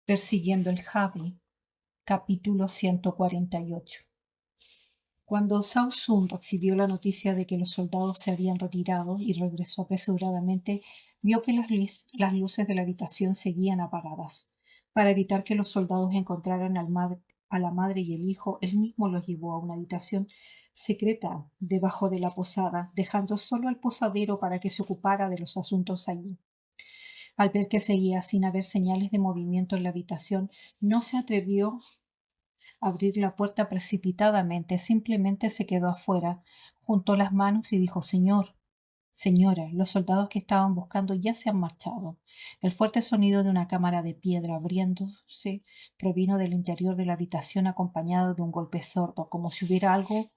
Persiguiendo el Javi, capítulo 148. Cuando Zhao Xun recibió la noticia de que los soldados se habían retirado y regresó apresuradamente, vio que las luces de la habitación seguían apagadas. Para evitar que los soldados encontraran a la madre y el hijo, él mismo los llevó a una habitación secreta debajo de la posada, dejando solo al posadero para que se ocupara de los asuntos allí. Al ver que seguía sin haber señales de movimiento en la habitación, no se atrevió a abrir la puerta precipitadamente, simplemente se quedó afuera, juntó las manos y dijo: Señora, los soldados que estaban buscando ya se han marchado. El fuerte sonido de una cámara de piedra abriéndose provino del interior de la habitación, acompañado de un golpe sordo, como si hubiera algo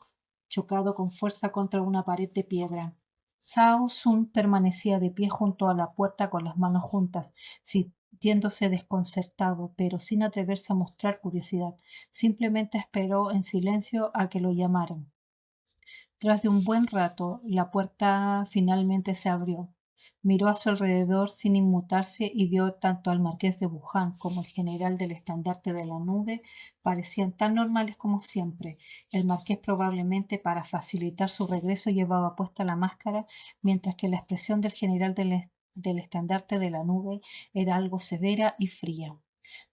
chocado con fuerza contra una pared de piedra. Zhao Xun permanecía de pie junto a la puerta con las manos juntas, sintiéndose desconcertado, pero sin atreverse a mostrar curiosidad. Simplemente esperó en silencio a que lo llamaran. Tras de un buen rato, la puerta finalmente se abrió. Miró a su alrededor sin inmutarse y vio tanto al marqués de Wuhan como el general del estandarte de la nube parecían tan normales como siempre. El marqués, probablemente para facilitar su regreso, llevaba puesta la máscara, mientras que la expresión del general del estandarte de la nube era algo severa y fría.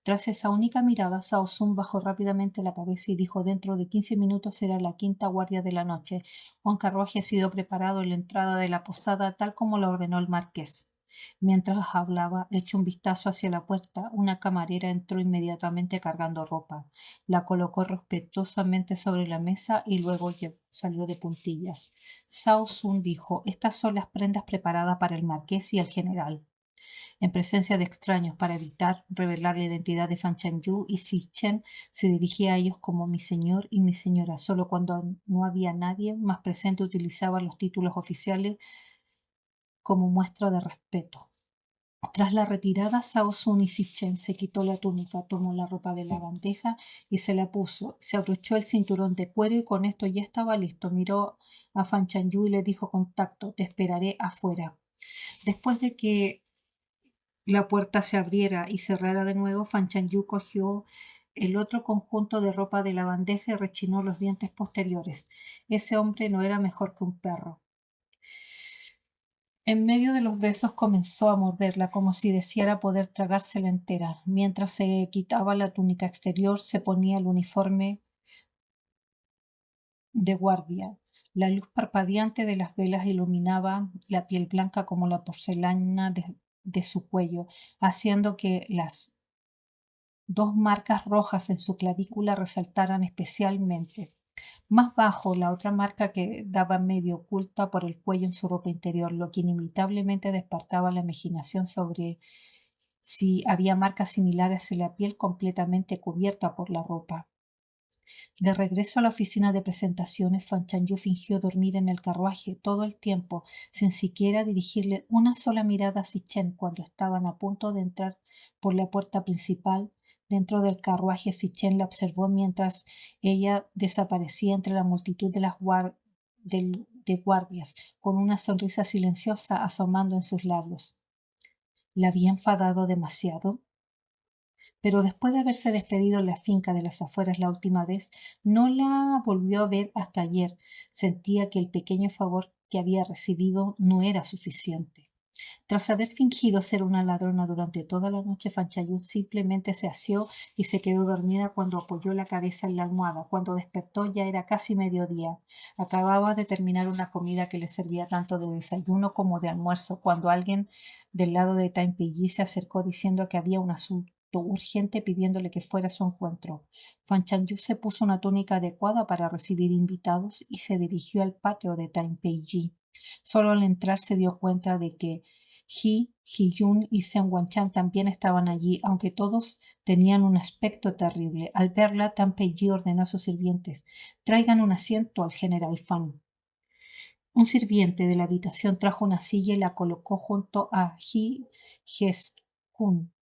Tras esa única mirada, Zhao Xun bajó rápidamente la cabeza y dijo: dentro de 15 minutos será la quinta guardia de la noche. Un carruaje ha sido preparado en la entrada de la posada, tal como lo ordenó el marqués. Mientras hablaba, echó un vistazo hacia la puerta. Una camarera entró inmediatamente cargando ropa. La colocó respetuosamente sobre la mesa y luego salió de puntillas. Zhao Xun dijo: estas son las prendas preparadas para el marqués y el general. En presencia de extraños, para evitar revelar la identidad de Fan Changyu y Si Chen, se dirigía a ellos como mi señor y mi señora. Solo cuando no había nadie más presente utilizaba los títulos oficiales como muestra de respeto. Tras la retirada, Zhao Xun y Si Chen se quitó la túnica, tomó la ropa de la bandeja y se la puso. Se abrochó el cinturón de cuero y con esto ya estaba listo. Miró a Fan Changyu y le dijo con tacto: te esperaré afuera. Después de que la puerta se abriera y cerrara de nuevo, Fan Changyu cogió el otro conjunto de ropa de la bandeja y rechinó los dientes posteriores. Ese hombre no era mejor que un perro. En medio de los besos comenzó a morderla, como si deseara poder tragársela entera. Mientras se quitaba la túnica exterior, se ponía el uniforme de guardia. La luz parpadeante de las velas iluminaba la piel blanca como la porcelana de su cuello, haciendo que las dos marcas rojas en su clavícula resaltaran especialmente. Más bajo, la otra marca quedaba medio oculta por el cuello en su ropa interior, lo que inevitablemente despertaba la imaginación sobre si había marcas similares en la piel completamente cubierta por la ropa. De regreso a la oficina de presentaciones, Fan Changyu fingió dormir en el carruaje todo el tiempo, sin siquiera dirigirle una sola mirada a Si Chen. Cuando estaban a punto de entrar por la puerta principal dentro del carruaje, Si Chen la observó mientras ella desaparecía entre la multitud de guardias, con una sonrisa silenciosa asomando en sus labios. ¿La había enfadado demasiado? Pero después de haberse despedido en la finca de las afueras la última vez, no la volvió a ver hasta ayer. Sentía que el pequeño favor que había recibido no era suficiente. Tras haber fingido ser una ladrona durante toda la noche, Fan Changyu simplemente se asió y se quedó dormida cuando apoyó la cabeza en la almohada. Cuando despertó ya era casi mediodía. Acababa de terminar una comida que le servía tanto de desayuno como de almuerzo, cuando alguien del lado de Time Pyi se acercó diciendo que había un asunto urgente, pidiéndole que fuera a su encuentro. Fan Changyu se puso una túnica adecuada para recibir invitados y se dirigió al patio de Time Pyi. Solo al entrar se dio cuenta de que Hee-Yun y Shen Wanchan también estaban allí, aunque todos tenían un aspecto terrible. Al verla, Tan Pei-yi ordenó a sus sirvientes: traigan un asiento al general Fan. Un sirviente de la habitación trajo una silla y la colocó junto a Hee-Jes-Hun.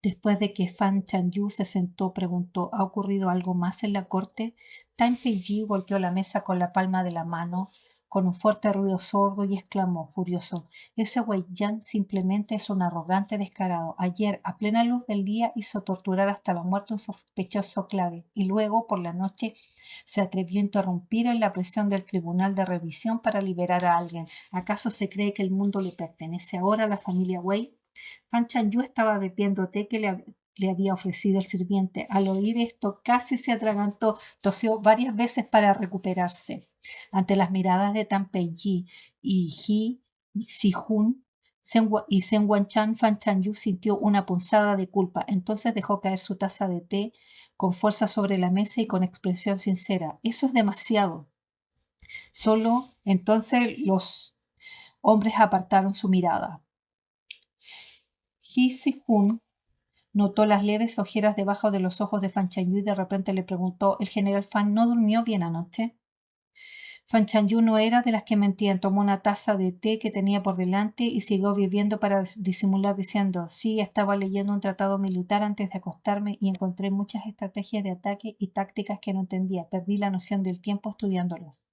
Después de que Fan Changyu se sentó, preguntó: ¿ha ocurrido algo más en la corte? Tan Pei-yi golpeó la mesa con la palma de la mano con un fuerte ruido sordo y exclamó, furioso: «Ese Wei Yan simplemente es un arrogante descarado. Ayer, a plena luz del día, hizo torturar hasta la muerte a un sospechoso clave y luego, por la noche, se atrevió a interrumpir en la prisión del tribunal de revisión para liberar a alguien. ¿Acaso se cree que el mundo le pertenece ahora a la familia Wei?» Fan Chanyu estaba bebiendo té que le había ofrecido el sirviente. Al oír esto, casi se atragantó, tosió varias veces para recuperarse. Ante las miradas de Tan Peiyi y Ji Si-hun y Sen Wan-chan, Fan Chanyu sintió una punzada de culpa. Entonces dejó caer su taza de té con fuerza sobre la mesa y con expresión sincera: «Eso es demasiado». Solo entonces los hombres apartaron su mirada. Ji Si-hun notó las leves ojeras debajo de los ojos de Fan Chanyu y de repente le preguntó: «¿El general Fan no durmió bien anoche?» Fan Chanyu no era de las que mentían. Tomó una taza de té que tenía por delante y siguió bebiendo para disimular, diciendo: «Sí, estaba leyendo un tratado militar antes de acostarme y encontré muchas estrategias de ataque y tácticas que no entendía. Perdí la noción del tiempo estudiándolas».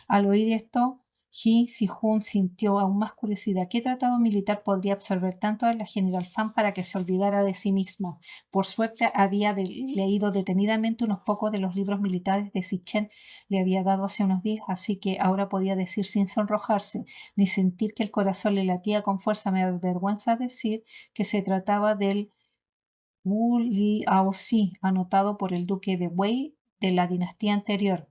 Al oír esto, Ji Si-hun sintió aún más curiosidad. ¿Qué tratado militar podría absorber tanto a la general Fan para que se olvidara de sí misma? Por suerte había leído detenidamente unos pocos de los libros militares que Zichen le había dado hace unos días, así que ahora podía decir sin sonrojarse ni sentir que el corazón le latía con fuerza. Me avergüenza decir que se trataba del Wu Liaozi, anotado por el duque de Wei de la dinastía anterior,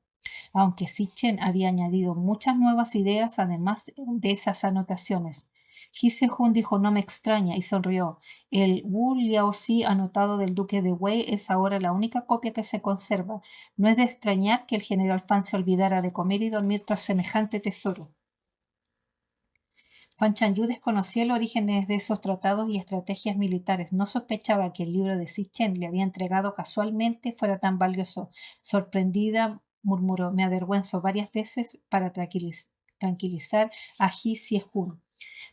aunque Zichen había añadido muchas nuevas ideas además de esas anotaciones. Ji Se-hun dijo: «No me extraña», y sonrió. El Wu Liaozi anotado del duque de Wei es ahora la única copia que se conserva. No es de extrañar que el general Fan se olvidara de comer y dormir tras semejante tesoro. Fan Chanyu desconocía el origen de esos tratados y estrategias militares. No sospechaba que el libro de Zichen le había entregado casualmente fuera tan valioso. Sorprendida, murmuró: «Me avergüenzo», varias veces para tranquilizar a Ji Si-hun.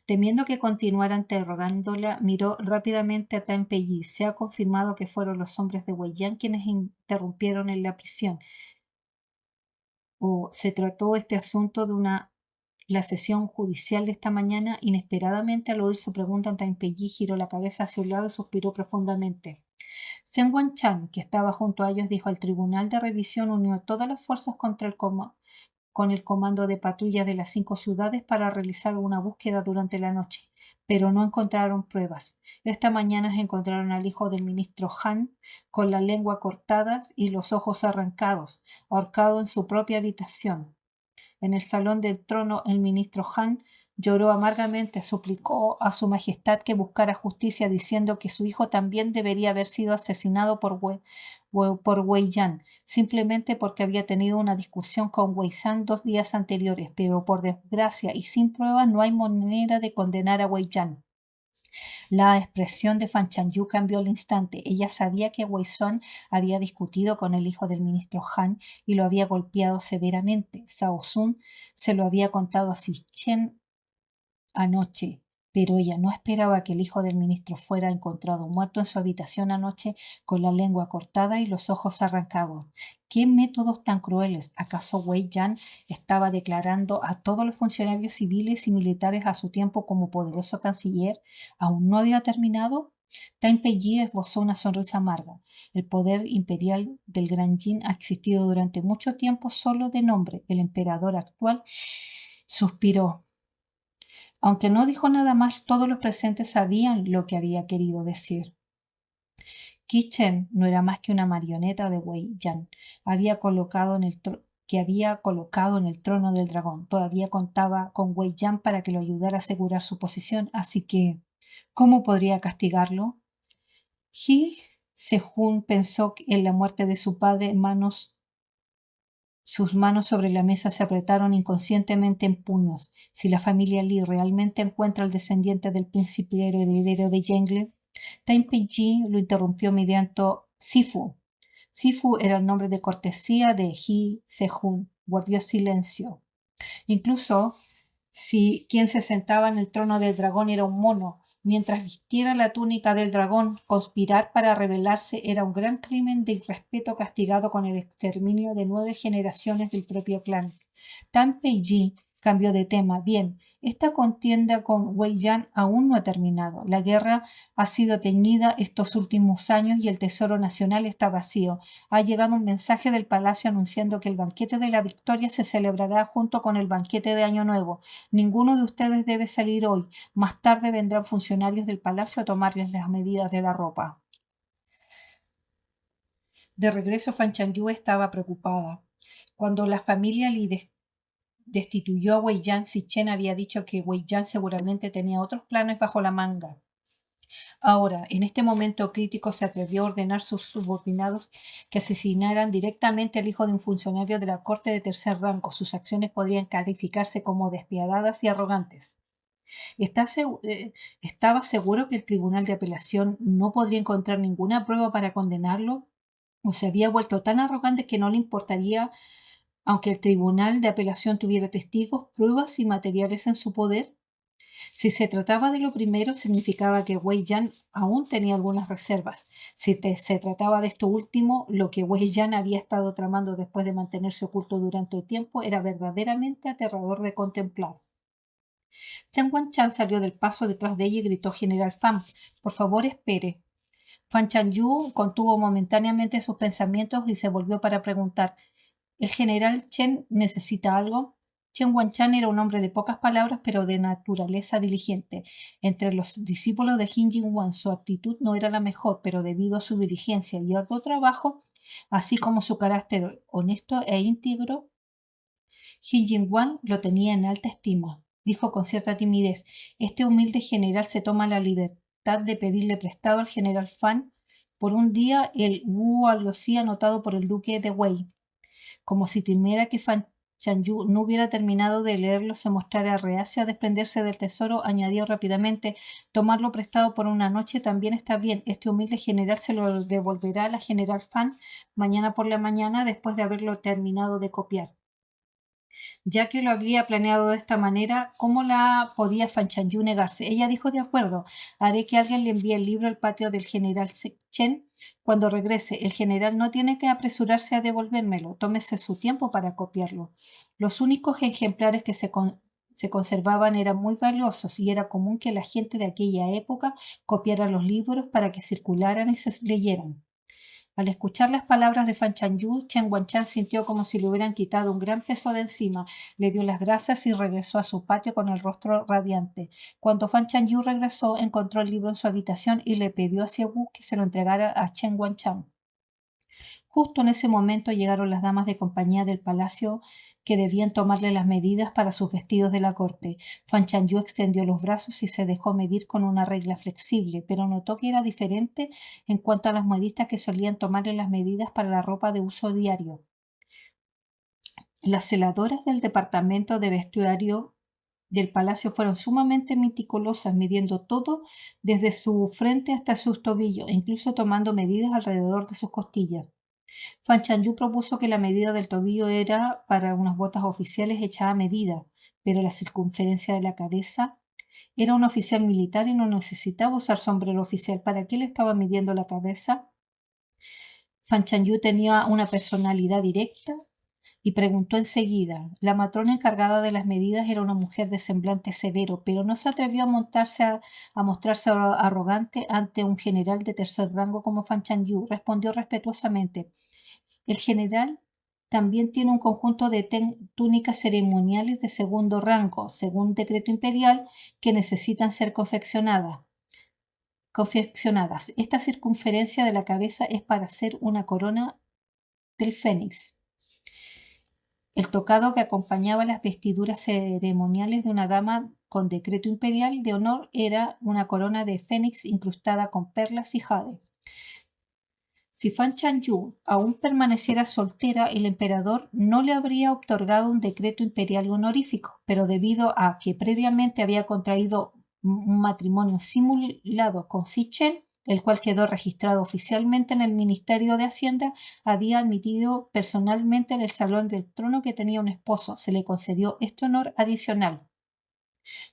Temiendo que continuara interrogándola, miró rápidamente a Tan Peiyi. «Se ha confirmado que fueron los hombres de Wei Yan quienes interrumpieron en la prisión. ¿O se trató este asunto de la sesión judicial de esta mañana?» Inesperadamente, al oír su pregunta, Tan Peiyi giró la cabeza hacia un lado y suspiró profundamente. Sen Wan-chan, que estaba junto a ellos, dijo: «El tribunal de revisión unió todas las fuerzas con el comando de patrullas de las 5 ciudades para realizar una búsqueda durante la noche, pero no encontraron pruebas. Esta mañana encontraron al hijo del ministro Han con la lengua cortada y los ojos arrancados, ahorcado en su propia habitación. En el salón del trono, el ministro Han lloró amargamente, suplicó a su majestad que buscara justicia, diciendo que su hijo también debería haber sido asesinado por Wei Yan, simplemente porque había tenido una discusión con Wei San 2 días anteriores, pero por desgracia y sin pruebas no hay manera de condenar a Wei Yan». La expresión de Fan Chanyu cambió al instante. Ella sabía que Wei Sun había discutido con el hijo del ministro Han y lo había golpeado severamente. Shao Sun se lo había contado a Zichen anoche, pero ella no esperaba que el hijo del ministro fuera encontrado muerto en su habitación anoche con la lengua cortada y los ojos arrancados. ¿Qué métodos tan crueles? ¿Acaso Wei Yan estaba declarando a todos los funcionarios civiles y militares a su tiempo como poderoso canciller? ¿Aún no había terminado? Tan Peiyi esbozó una sonrisa amarga. El poder imperial del Gran Jin ha existido durante mucho tiempo solo de nombre. El emperador actual suspiró. Aunque no dijo nada más, todos los presentes sabían lo que había querido decir. Qi Chen no era más que una marioneta de Wei Yan, que había colocado en el trono del dragón. Todavía contaba con Wei Yan para que lo ayudara a asegurar su posición, así que ¿cómo podría castigarlo? Ji Se-hun pensó en la muerte de su padre. Sus manos sobre la mesa se apretaron inconscientemente en puños. Si la familia Li realmente encuentra al descendiente del príncipe heredero de Yengle. Tan Peiyi lo interrumpió mediante Sifu. Sifu era el nombre de cortesía de Ji Se-hun. Guardó silencio. Incluso si quien se sentaba en el trono del dragón era un mono, mientras vistiera la túnica del dragón, conspirar para rebelarse era un gran crimen de irrespeto castigado con el exterminio de 9 generaciones del propio clan. Tan Peiji cambió de tema. Bien, esta contienda con Wei Yan aún no ha terminado. La guerra ha sido teñida estos últimos años y el Tesoro Nacional está vacío. Ha llegado un mensaje del palacio anunciando que el banquete de la victoria se celebrará junto con el banquete de Año Nuevo. Ninguno de ustedes debe salir hoy. Más tarde vendrán funcionarios del palacio a tomarles las medidas de la ropa. De regreso, Fan Chanyu estaba preocupada. Cuando la familia Li destituyó a Wei Yan, Si Chen había dicho que Wei Yan seguramente tenía otros planes bajo la manga. Ahora, en este momento crítico, se atrevió a ordenar a sus subordinados que asesinaran directamente al hijo de un funcionario de la corte de tercer rango. Sus acciones podrían calificarse como despiadadas y arrogantes. ¿Estaba seguro que el tribunal de apelación no podría encontrar ninguna prueba para condenarlo? ¿O se había vuelto tan arrogante que no le importaría, aunque el tribunal de apelación tuviera testigos, pruebas y materiales en su poder? Si se trataba de lo primero, significaba que Wei Yan aún tenía algunas reservas. Si se trataba de esto último, lo que Wei Yan había estado tramando después de mantenerse oculto durante el tiempo era verdaderamente aterrador de contemplar. Zheng Guanchan salió del paso detrás de ella y gritó: «General Fan, por favor espere». Fan Chanyu contuvo momentáneamente sus pensamientos y se volvió para preguntar: ¿el general Chen necesita algo? Chen Guanchan era un hombre de pocas palabras, pero de naturaleza diligente. Entre los discípulos de Jin Jingwan su actitud no era la mejor, pero debido a su diligencia y arduo trabajo, así como su carácter honesto e íntegro, Jin Jingwan lo tenía en alta estima. Dijo con cierta timidez: «Este humilde general se toma la libertad de pedirle prestado al general Fan por un día el Wu Algocí anotado por el duque de Wei». Como si temiera que Fan Chanyu no hubiera terminado de leerlo, se mostrara reacio a desprenderse del tesoro, añadió rápidamente: «Tomarlo prestado por una noche también está bien. Este humilde general se lo devolverá a la general Fan mañana por la mañana después de haberlo terminado de copiar». Ya que lo había planeado de esta manera, ¿cómo la podía Fan Chanyu negarse? Ella dijo: «De acuerdo, haré que alguien le envíe el libro al patio del general Chen. Cuando regrese, el general no tiene que apresurarse a devolvérmelo. Tómese su tiempo para copiarlo». Los únicos ejemplares que se conservaban eran muy valiosos y era común que la gente de aquella época copiara los libros para que circularan y se leyeran. Al escuchar las palabras de Fan Chanyu, Chen Guanchan sintió como si le hubieran quitado un gran peso de encima. Le dio las gracias y regresó a su patio con el rostro radiante. Cuando Fan Chanyu regresó, encontró el libro en su habitación y le pidió a Wu que se lo entregara a Chen Guanchan. Justo en ese momento llegaron las damas de compañía del palacio que debían tomarle las medidas para sus vestidos de la corte. Fan Chanyu extendió los brazos y se dejó medir con una regla flexible, pero notó que era diferente en cuanto a las modistas que solían tomarle las medidas para la ropa de uso diario. Las celadoras del departamento de vestuario del palacio fueron sumamente meticulosas, midiendo todo desde su frente hasta sus tobillos, e incluso tomando medidas alrededor de sus costillas. Fan Chanyu propuso que la medida del tobillo era para unas botas oficiales hechas a medida, pero la circunferencia de la cabeza era un oficial militar y no necesitaba usar sombrero oficial. ¿Para qué le estaba midiendo la cabeza? Fan Chanyu tenía una personalidad directa y preguntó enseguida. La matrona encargada de las medidas era una mujer de semblante severo, pero no se atrevió a mostrarse arrogante ante un general de tercer rango como Fan Chanyu. Respondió respetuosamente: «El general también tiene un conjunto de túnicas ceremoniales de segundo rango, según decreto imperial, que necesitan ser confeccionadas. Esta circunferencia de la cabeza es para hacer una corona del fénix». El tocado que acompañaba las vestiduras ceremoniales de una dama con decreto imperial de honor era una corona de fénix incrustada con perlas y jade. Si Fan Chanyu aún permaneciera soltera, el emperador no le habría otorgado un decreto imperial honorífico, pero debido a que previamente había contraído un matrimonio simulado con Si Chen, el cual quedó registrado oficialmente en el Ministerio de Hacienda, había admitido personalmente en el salón del trono que tenía un esposo. Se le concedió este honor adicional.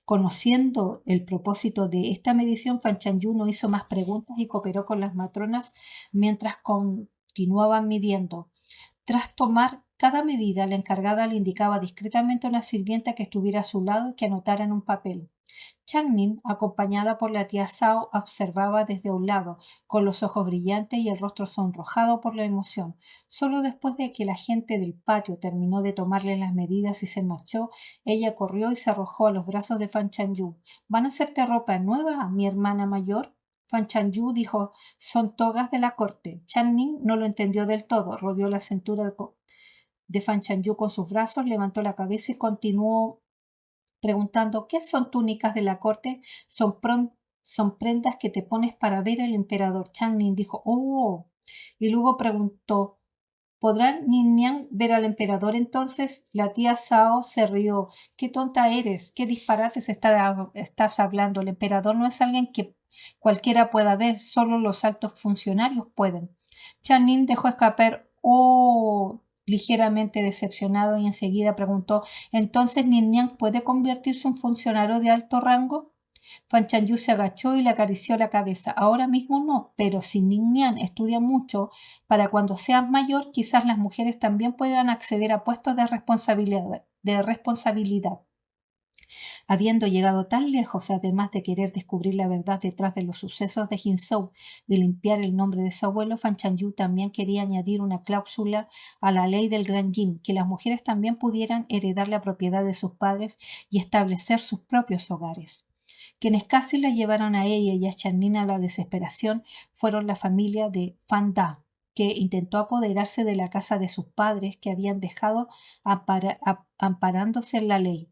Conociendo el propósito de esta medición, Fan Chanyu no hizo más preguntas y cooperó con las matronas mientras continuaban midiendo. Tras tomar Cada medida, la encargada le indicaba discretamente a una sirvienta que estuviera a su lado y que anotara en un papel. Chang-Nin, acompañada por la tía Zhao, observaba desde un lado, con los ojos brillantes y el rostro sonrojado por la emoción. Solo después de que la gente del patio terminó de tomarle las medidas y se marchó, ella corrió y se arrojó a los brazos de Fan Chanyu. ¿Van a hacerte ropa nueva, mi hermana mayor? Fan Chanyu dijo, son togas de la corte. Chang-Nin no lo entendió del todo, rodeó la cintura de Fan Chanyu con sus brazos, levantó la cabeza y continuó preguntando ¿qué son túnicas de la corte? Son prendas que te pones para ver al emperador. Chang-Nin dijo, ¡oh! Y luego preguntó, ¿podrá Ninian ver al emperador entonces? La tía Zhao se rió. ¡Qué tonta eres! ¿Qué disparates estás hablando? El emperador no es alguien que cualquiera pueda ver, solo los altos funcionarios pueden. Chang-Nin dejó escapar, ¡oh! ligeramente decepcionado y enseguida preguntó, ¿entonces Ninian puede convertirse en un funcionario de alto rango? Fan Chanyu se agachó y le acarició la cabeza. Ahora mismo no, pero si Ninian estudia mucho, para cuando seas mayor, quizás las mujeres también puedan acceder a puestos de responsabilidad. Habiendo llegado tan lejos, además de querer descubrir la verdad detrás de los sucesos de Jinzhou y limpiar el nombre de su abuelo, Fan Chanyu también quería añadir una cláusula a la ley del Gran Yin, que las mujeres también pudieran heredar la propiedad de sus padres y establecer sus propios hogares. Quienes casi la llevaron a ella y a Chang-Nin a la desesperación fueron la familia de Fan Da, que intentó apoderarse de la casa de sus padres que habían dejado amparándose en la ley.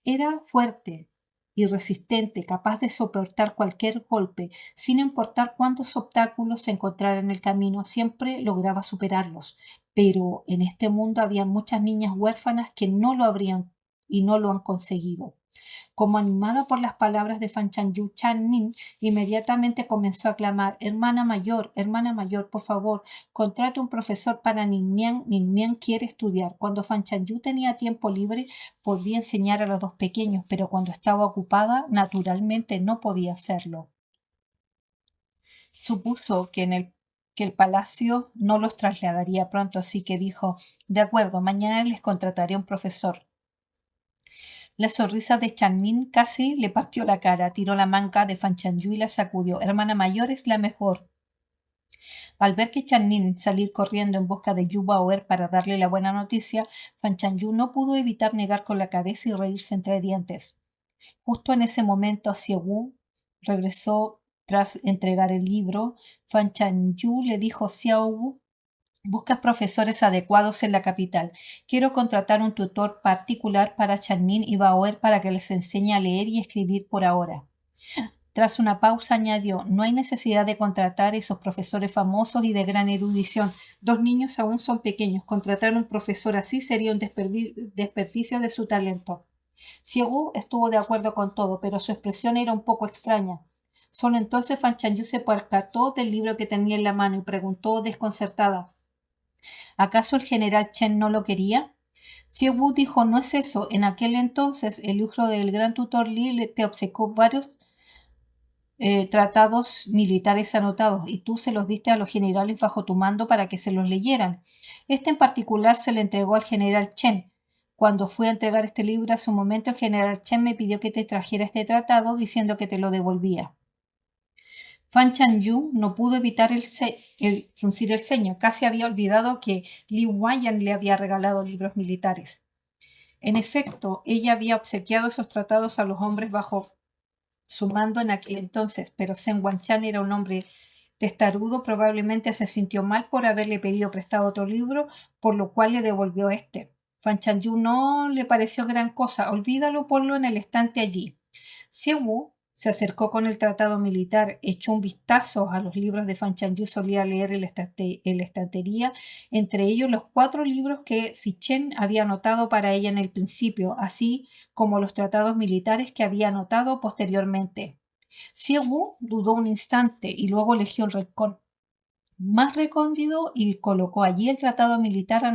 Era fuerte y resistente, capaz de soportar cualquier golpe, sin importar cuántos obstáculos se encontrara en el camino, siempre lograba superarlos. Pero en este mundo había muchas niñas huérfanas que no lo habrían y no lo han conseguido. Como animada por las palabras de Fan Chanyu, Chang-Nin inmediatamente comenzó a clamar, hermana mayor, por favor, contrate un profesor para Ninian. Ninian quiere estudiar. Cuando Fan Chanyu tenía tiempo libre, podía enseñar a los dos pequeños, pero cuando estaba ocupada, naturalmente no podía hacerlo. Supuso que el palacio no los trasladaría pronto, así que dijo, de acuerdo, mañana les contrataré un profesor. La sonrisa de Chang-Nin casi le partió la cara. Tiró la manga de Fan Chanyu y la sacudió. Hermana mayor es la mejor. Al ver que Chang-Nin salir corriendo en busca de Yu Baoer para darle la buena noticia, Fan Chanyu no pudo evitar negar con la cabeza y reírse entre dientes. Justo en ese momento, Xie Wu regresó tras entregar el libro. Fan Chanyu le dijo a Xiao Wu, buscas profesores adecuados en la capital. Quiero contratar un tutor particular para Chang-Nin y Baoer para que les enseñe a leer y escribir por ahora. Tras una pausa añadió, no hay necesidad de contratar esos profesores famosos y de gran erudición. 2 niños aún son pequeños. Contratar un profesor así sería un desperdicio de su talento. Xiegu estuvo de acuerdo con todo, pero su expresión era un poco extraña. Solo entonces Fan Chanyu se percató del libro que tenía en la mano y preguntó desconcertada, ¿acaso el general Chen no lo quería? Xie Wu dijo, no es eso. En aquel entonces, el hijo del gran tutor Li te obsequió varios tratados militares anotados y tú se los diste a los generales bajo tu mando para que se los leyeran. Este en particular se le entregó al general Chen. Cuando fui a entregar este libro hace un momento, el general Chen me pidió que te trajera este tratado diciendo que te lo devolvía. Fan Chanyu no pudo evitar el fruncir el ceño. Casi había olvidado que Li Huayan le había regalado libros militares. En efecto, ella había obsequiado esos tratados a los hombres bajo su mando en aquel entonces, pero Zhen Wanchan era un hombre testarudo, probablemente se sintió mal por haberle pedido prestado otro libro, por lo cual le devolvió este. Fan Chanyu no le pareció gran cosa, olvídalo, ponlo en el estante allí. Xie Wu se acercó con el tratado militar, echó un vistazo a los libros de Fan Chanyu, solía leer en la estantería, entre ellos los 4 libros que Si Chen había anotado para ella en el principio, así como los tratados militares que había anotado posteriormente. Xie Wu dudó un instante y luego eligió el rincón más recóndito y colocó allí el tratado militar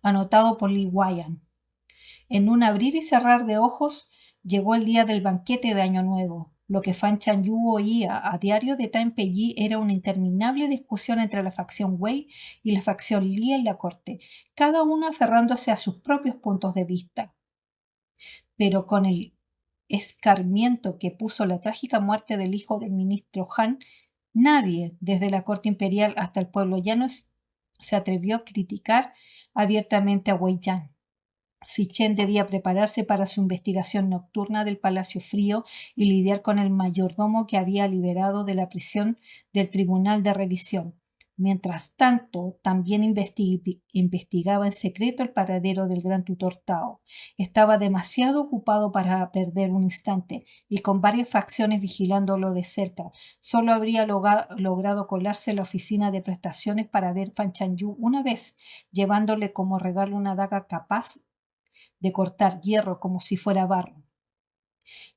anotado por Li Huayan. En un abrir y cerrar de ojos, llegó el día del banquete de Año Nuevo. Lo que Fan Chanyu oía a diario de Tan Peyi era una interminable discusión entre la facción Wei y la facción Li en la corte, cada uno aferrándose a sus propios puntos de vista. Pero con el escarmiento que puso la trágica muerte del hijo del ministro Han, nadie, desde la corte imperial hasta el pueblo llano, se atrevió a criticar abiertamente a Wei Yan. Si Chen debía prepararse para su investigación nocturna del Palacio Frío y lidiar con el mayordomo que había liberado de la prisión del Tribunal de Revisión. Mientras tanto, también investigaba en secreto el paradero del gran tutor Tao. Estaba demasiado ocupado para perder un instante, y con varias facciones vigilándolo de cerca, solo habría logrado colarse en la oficina de prestaciones para ver Fan Chanyu una vez, llevándole como regalo una daga capaz de cortar hierro como si fuera barro.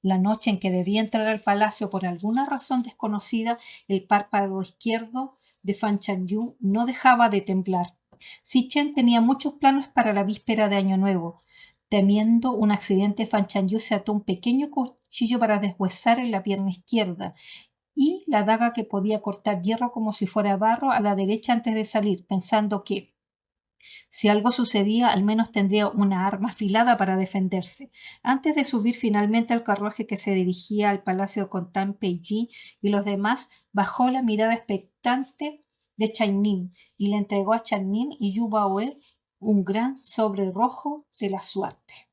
La noche en que debía entrar al palacio por alguna razón desconocida, el párpado izquierdo de Fan Chanyu no dejaba de temblar. Si Chen tenía muchos planes para la víspera de Año Nuevo. Temiendo un accidente, Fan Chanyu se ató un pequeño cuchillo para deshuesar en la pierna izquierda y la daga que podía cortar hierro como si fuera barro a la derecha antes de salir, pensando que si algo sucedía, al menos tendría una arma afilada para defenderse. Antes de subir finalmente al carruaje que se dirigía al palacio con Tan Peyi y los demás, bajó la mirada expectante de Chai Nin y le entregó a Chan Nin y Yu Baoe un gran sobre rojo de la suerte.